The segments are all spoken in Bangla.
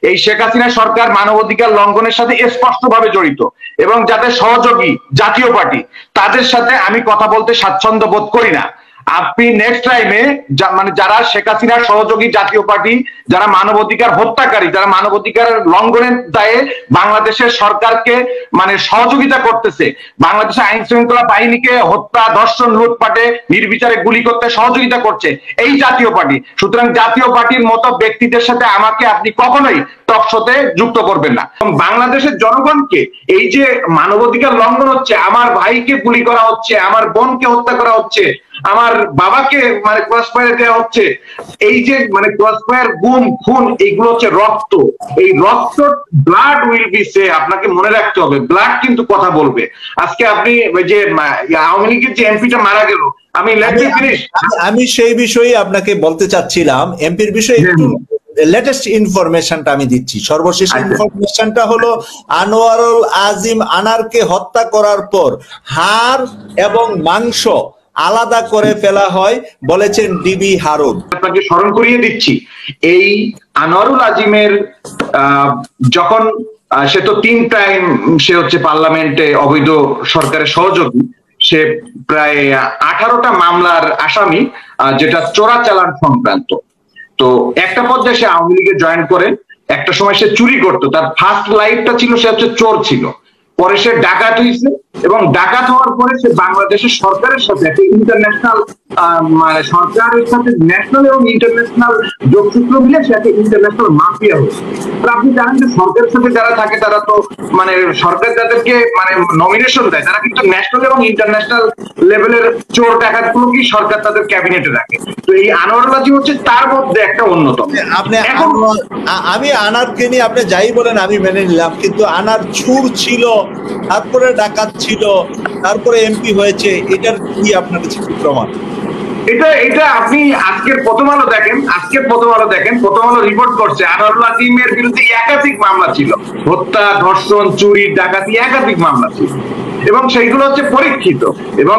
এই শেখ হাসিনা সরকার মানবাধিকার লঙ্ঘনের সাথে স্পষ্টভাবে জড়িত এবং যাদের সহযোগী জাতীয় পার্টি তাদের সাথে আমি কথা বলতে স্বাচ্ছন্দ্য বোধ করি না। আপনি নেক্সট টাইমে মানে যারা শেখ হাসিনার সহযোগী জাতীয় পার্টি, যারা মানবাধিকার হত্যাকারী, যারা মানবাধিকার লঙ্ঘনের দায়ে বাংলাদেশের সরকারকে মানে সহযোগিতা করতেছে, বাংলাদেশের আইন শৃঙ্খলা বাহিনীকে হত্যা, ধর্ষণ, লুটপাটে নির্বিচারে গুলি করতে সহযোগিতা করছে এই জাতীয় পার্টি। সুতরাং জাতীয় পার্টির মতো ব্যক্তিদের সাথে আমাকে আপনি কখনোই টকশোতে যুক্ত করবেন না। বাংলাদেশের জনগণকে এই যে মানবাধিকার লঙ্ঘন হচ্ছে, আমার ভাইকে গুলি করা হচ্ছে, আমার বোনকে হত্যা করা হচ্ছে, আমার বাবাকে মানে ক্রস ফায়ার দেওয়া হচ্ছে, এই যে মানে ক্রস ফায়ার, গুম, খুন, এইগুলো হচ্ছে রক্ত। এই রক্ত, ব্লাড উইল বি সে, আপনাকে মনে রাখতে হবে, ব্লাড কিন্তু কথা বলবে। আজকে আপনি যে আওয়ামী লীগের যে এমপিটা মারা গেল, আমি সেই বিষয়ে আপনাকে বলতে চাচ্ছিলাম, এমপির বিষয়ে একটু লেটেস্ট ইনফরমেশনটা আমি দিচ্ছি। সর্বশেষ ইনফরমেশনটা হলো আনোয়ারুল আজিম আনারকে হত্যা করার পর হাড় এবং মাংস আলাদা করে ফেলা হয় বলেছেন ডিবি হারুন। আপনাকে স্মরণ করিয়ে দিচ্ছি, এই আনোয়ারুল আজিমের যখন সে তো 3 টাইম সে হচ্ছে পার্লামেন্টে অবৈধ সরকারের সহযোগী, সে প্রায় 18টা মামলার আসামি, যেটা চোরাচালান সংক্রান্ত। তো একটা পর্যায়ে সে আওয়ামী লীগে জয়েন করে, একটা সময় সে চুরি করতো, তার ফার্স্ট লাইফটা ছিল সে হচ্ছে চোর ছিল, পরে সে ডাকাত হয়েছে এবং ডাকাত হওয়ার পরে সে বাংলাদেশের সরকারের সাথে একটা ইন্টারন্যাশনাল মানে সরকারের সাথে ন্যাশনাল এবং ইন্টারন্যাশনাল যোগসূত্র মিলে সে একটা ইন্টারন্যাশনাল মাফিয়া হয়েছে। আপনি জানেন যে সরকারের সাথে যারা থাকে তারা তো মানে সরকার যাদেরকে মানে নমিনেশন দেয় তারা কিন্তু ন্যাশনাল এবং ইন্টারন্যাশনাল লেভেলের চোর ডাকাত গুলোকেই সরকার তাদের ক্যাবিনেটে রাখে। তো এই আনোয়ারুল আজিম হচ্ছে তার মধ্যে একটা অন্যতম। আপনি আমি আনারকে নিয়ে আপনি যাই বলেন আমি মেনে নিলাম, কিন্তু আনার ছুর ছিল, তারপরে ডাকাত ছিল, তারপরে এমপি হয়েছে, এটার কি আপনার কাছে কি প্রমাণ? এটা আপনি আজকের প্রথম আলো দেখেন, প্রথম আলো রিপোর্ট করছে আনোয়ারুল আজিমের বিরুদ্ধে একাধিক মামলা ছিল, হত্যা, ধর্ষণ, চুরি, ডাকাতি, একাধিক মামলা ছিল এবং সেইগুলো হচ্ছে পরীক্ষিত। এবং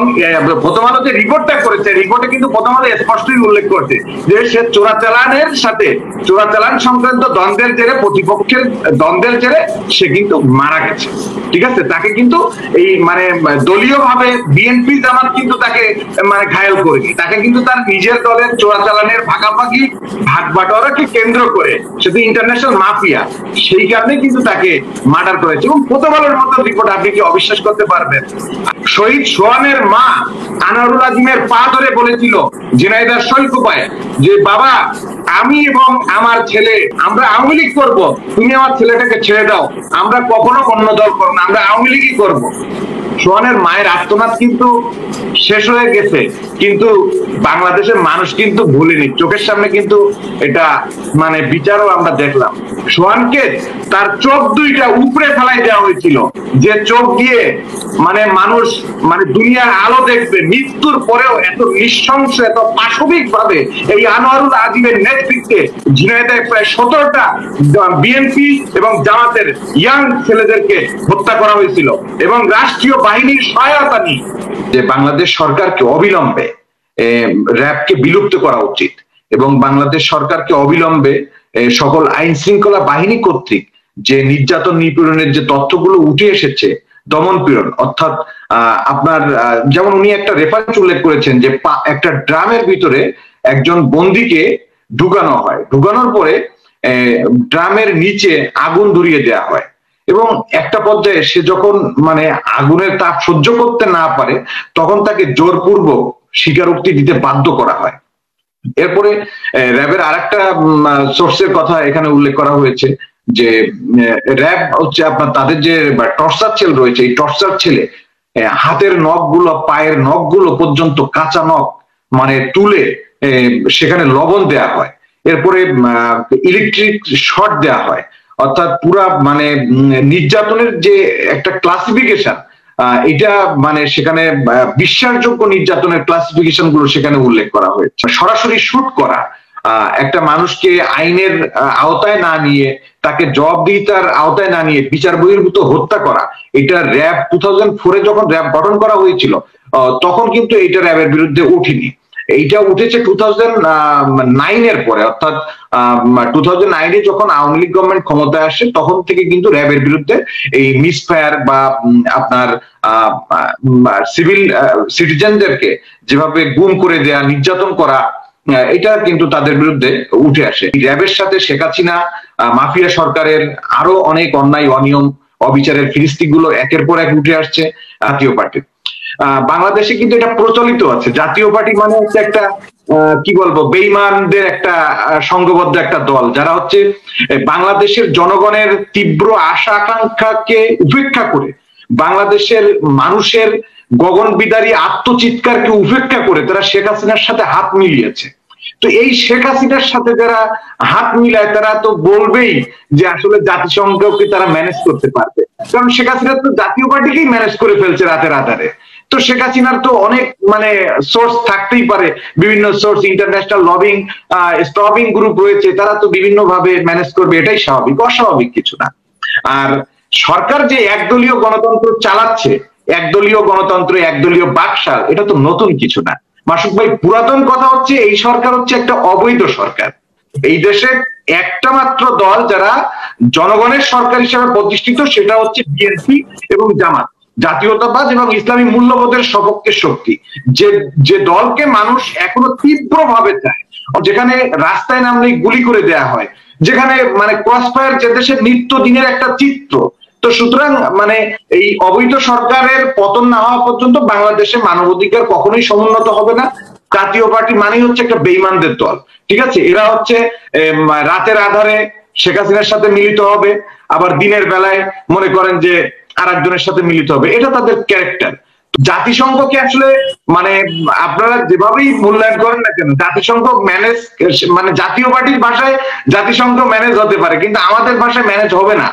প্রথম আলো যে রিপোর্টটা করেছে, রিপোর্টে কিন্তু প্রথম আলো স্পষ্টই উল্লেখ করছে যে সে চোরাচালানের সাথে, চোরাচালান সংক্রান্ত দ্বন্দ্বের জেরে, প্রতিপক্ষের দ্বন্দ্বের জেরে সে কিন্তু মারা গেছে। ঠিক আছে, তাকে কিন্তু এই মানে দলীয় ভাবে বিএনপি জামাত কিন্তু তাকে মানে ঘায়েল করেনি, তাকে কিন্তু তার নিজের দলের চোরাচালানের ভাগাভাগি ভাগ বাটোয়ারাকে কেন্দ্র করে সে তো ইন্টারন্যাশনাল মাফিয়া, সেই কারণে কিন্তু তাকে মার্ডার করেছে। এবং প্রথম আলোর মতো রিপোর্ট আপনি কি অবিশ্বাস করতে পারবেন? শহীদ সোহানের মা আনোয়ারুল আজিমের পা ধরে বলেছিল ঝিনাইদহ শৈলকুপায় যে বাবা, আমি এবং আমার ছেলে আমরা আওয়ামী লীগ করবো, তুমি আমার ছেলেটাকে ছেড়ে দাও, আমরা কখনো অন্য দল করবো না, আমরা আওয়ামী লীগই করবো। সোহানের মায়ের আত্মনাদ কিন্তু শেষ হয়ে গেছে, কিন্তু বাংলাদেশের মানুষ কিন্তু ভুলেনি, চোখের সামনে কিন্তু এটা মানে বিচারও আমরা দেখলাম। সোহানকে তার চোখ দুইটা উপরে ফেলাই দেওয়া হয়েছিল, যে চোখ দিয়ে মানে মানুষ মানে দুনিয়ার আলো দেখবে, মৃত্যুর পরেও এত নৃশংস, এত পাশবিক ভাবে এই আনোয়ারুল আজিমের নেতৃত্বে ঝিনাইদহে প্রায় 17টা বিএনপি এবং জামাতের ইয়াং ছেলেদেরকে হত্যা করা হয়েছিল এবং রাষ্ট্রীয় বাহিনীর সহায়তা নিয়ে। যে বাংলাদেশ সরকারকে অবিলম্বে র‍্যাবকে বিলুপ্ত করা উচিত এবং বাংলাদেশ সরকারকে অবিলম্বে সকল আইন শৃঙ্খলা বাহিনী কর্তৃক যে নির্যাতন নিপীড়নের যে তথ্যগুলো উঠে এসেছে, দমন পীড়ন, অর্থাৎ আপনার যেমন উনি একটা রেফারেন্স উল্লেখ করেছেন যে একটা ড্রামের ভিতরে একজন বন্দীকে ঢুকানো হয়, ঢুকানোর পরে ড্রামের নিচে আগুন ধরিয়ে দেওয়া হয় এবং একটা পর্যায়ে সে যখন মানে আগুনের তাপ সহ্য করতে না পারে তখন তাকে জোরপূর্বক স্বীকারোক্তি দিতে বাধ্য করা হয়। এরপরে র্যাবের আরেকটা সোর্সের কথা এখানে উল্লেখ করা হয়েছে যে র্যাব হচ্ছে আপনার তাদের যে টর্চার সেল রয়েছে, এই টর্চার ছেলে হাতের নখগুলো, পায়ের নখগুলো পর্যন্ত কাঁচা নখ মানে তুলে সেখানে লবণ দেয়া হয়, এরপরে ইলেকট্রিক শর্ট দেয়া হয়, অর্থাৎ পুরা মানে নির্যাতনের যে একটা ক্লাসিফিকেশন, এটা মানে সেখানে বিশ্বাসযোগ্য নির্যাতনের ক্লাসিফিকেশন গুলো সেখানে উল্লেখ করা হয়েছে। সরাসরি শুট করা, একটা মানুষকে আইনের আওতায় না নিয়ে, তাকে জবাবদিহিতার আওতায় না নিয়ে বিচার বহির্ভূত হত্যা করা, এটা র্যাব 2004-এ যখন র্যাব গঠন করা হয়েছিল তখন কিন্তু এটা র্যাবের বিরুদ্ধে ওঠেনি। এইটা উঠেছে 2009 এর পরে, অর্থাৎ 2009 যখন আওয়ামী লীগ গভর্নমেন্ট ক্ষমতায় আসে তখন থেকে কিন্তু র্যাবের বিরুদ্ধে এই মিসফায়ার বা আপনার সিভিল সিটিজেনদেরকে যেভাবে গুম করে দেয়া, নির্যাতন করা, এটা কিন্তু তাদের বিরুদ্ধে উঠে আসে। র্যাবের সাথে শেখ হাসিনা মাফিয়া সরকারের আরো অনেক অন্যায়, অনিয়ম, অবিচারের ফিরিস্তিগুলো একের পর এক উঠে আসছে জাতীয় পার্টির। বাংলাদেশে কিন্তু এটা প্রচলিত আছে। জাতীয় পার্টি মানে হচ্ছে একটা কি বলবো, বেঈমানদের একটা সংঘবদ্ধ একটা দল, যারা হচ্ছে বাংলাদেশের জনগণের তীব্র আশা আকাঙ্ক্ষাকে উপেক্ষা করে, বাংলাদেশের মানুষের গগনবিদারী আত্মচিৎকারকে উপেক্ষা করে তারা শেখ হাসিনার সাথে হাত মিলিয়েছে। তো এই শেখ হাসিনার সাথে যারা হাত মিলায় তারা তো বলবেই যে আসলে জাতিসংঘকে তারা ম্যানেজ করতে পারবে, কারণ শেখ হাসিনা তো জাতীয় পার্টিকেই ম্যানেজ করে ফেলছে রাতের আধারে। তো শেখ হাসিনার তো অনেক মানে সোর্স থাকতেই পারে, বিভিন্ন সোর্স, ইন্টারন্যাশনাল লবিং স্টবিং গ্রুপ রয়েছে, তারা তো বিভিন্ন ভাবে ম্যানেজ করবে, এটাই স্বাভাবিক, অস্বাভাবিক কিছু না। আর সরকার যে একদলীয় গণতন্ত্র চালাচ্ছে, একদলীয় গণতন্ত্র, একদলীয় বাকশাল, এটা তো নতুন কিছু না মাসুক ভাই। পুরাতন কথা হচ্ছে এই সরকার হচ্ছে একটা অবৈধ সরকার। এই দেশে একটা মাত্র দল যারা জনগণের সরকার হিসেবে প্রতিষ্ঠিত, সেটা হচ্ছে বিএনপি এবং জামাত, জাতীয়তাবাদ এবং ইসলামী মূল্যবোধের সপক্ষে শক্তি। যে দলকে মানুষ এখনো তীব্রভাবে চায়, যেখানে রাস্তায় নামলেই গুলি করে দেয়া হয়, যেখানে মানে ক্রসফায়ার যে দেশের নিত্য দিনের একটা চিত্র। তো সুতরাং মানে এই অবৈধ সরকারের পতন না হওয়া পর্যন্ত বাংলাদেশে মানবাধিকার কখনোই সমুন্নত হবে না। জাতীয় পার্টি মানেই হচ্ছে একটা বেঈমানদের দল, ঠিক আছে? এরা হচ্ছে রাতের আধারে শেখ হাসিনার সাথে মিলিত হবে, আবার দিনের বেলায় মনে করেন যে আরেকজনের সাথে মিলিত হবে, এটা তাদের ক্যারেক্টার। জাতিসংঘকে আসলে মানে আপনারা যেভাবেই মূল্যায়ন করেন না কেন, জাতিসংঘ ম্যানেজ, মানে জাতীয় পার্টির ভাষায় জাতিসংঘ ম্যানেজ হতে পারে, কিন্তু আমাদের ভাষায় ম্যানেজ হবে না।